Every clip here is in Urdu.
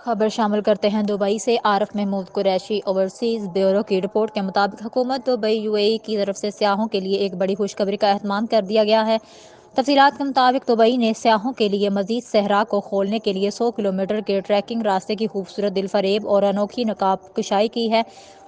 خبر شامل کرتے ہیں دبئی سے۔ عارف محمود قریشی۔ اوورسیز بیورو کی رپورٹ کے مطابق حکومت دبئی UAE کی طرف سے سیاحوں کے لیے ایک بڑی خوشخبری کا اہتمام کر دیا گیا ہے۔ تفصیلات کے مطابق دبئی نے سیاحوں کے لیے مزید صحرا کو کھولنے کے لیے 100 کلومیٹر کے ٹریکنگ راستے کی خوبصورت دل فریب اور انوکھی نقاب کشائی کی ہے۔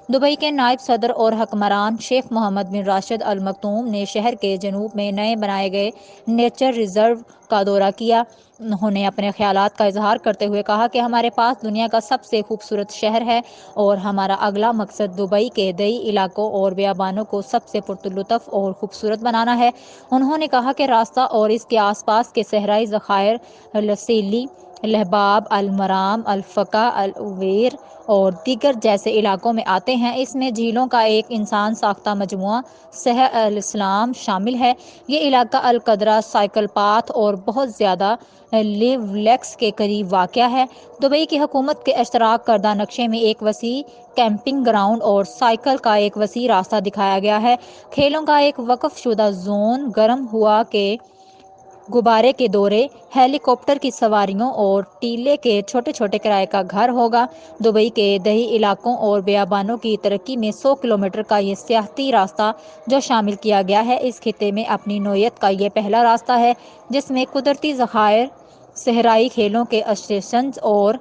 دبئی کے نائب صدر اور حکمران شیخ محمد بن راشد ال مکتوم نے شہر کے جنوب میں نئے بنائے گئے نیچر ریزرو کا دورہ کیا۔ انہوں نے اپنے خیالات کا اظہار کرتے ہوئے کہا کہ ہمارے پاس دنیا کا سب سے خوبصورت شہر ہے اور ہمارا اگلا مقصد دبئی کے دیہی علاقوں اور بیابانوں کو سب سے پرلطف اور خوبصورت بنانا ہے۔ انہوں نے کہا کہ راستہ اور اس کے آس پاس کے صحرائی ذخائر لسیلی، لہباب، المرام، الفقع، العویر اور دیگر جیسے علاقوں میں آتے ہیں۔ اس میں جھیلوں کا ایک انسان ساختہ مجموعہ سہہ الاسلام شامل ہے۔ یہ علاقہ القدرہ سائیکل پاتھ اور بہت زیادہ لیو لیکس کے قریب واقع ہے۔ دبئی کی حکومت کے اشتراک کردہ نقشے میں ایک وسیع کیمپنگ گراؤنڈ اور سائیکل کا ایک وسیع راستہ دکھایا گیا ہے۔ کھیلوں کا ایک وقف شدہ زون، گرم ہوا کے غبارے کے دورے، ہیلی کاپٹر کی سواریوں اور ٹیلے کے چھوٹے چھوٹے کرائے کا گھر ہوگا۔ دبئی کے دیہی علاقوں اور بیابانوں کی ترقی میں 100 کلومیٹر کا یہ سیاحتی راستہ جو شامل کیا گیا ہے، اس خطے میں اپنی نوعیت کا یہ پہلا راستہ ہے جس میں قدرتی ذخائر، صحرائی کھیلوں کے اسٹیشنز اور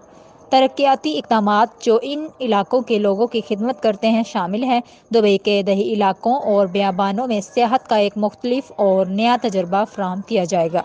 ترقیاتی اقدامات جو ان علاقوں کے لوگوں کی خدمت کرتے ہیں شامل ہیں۔ دبئی کے دیہی علاقوں اور بیابانوں میں سیاحت کا ایک مختلف اور نیا تجربہ فراہم کیا جائے گا۔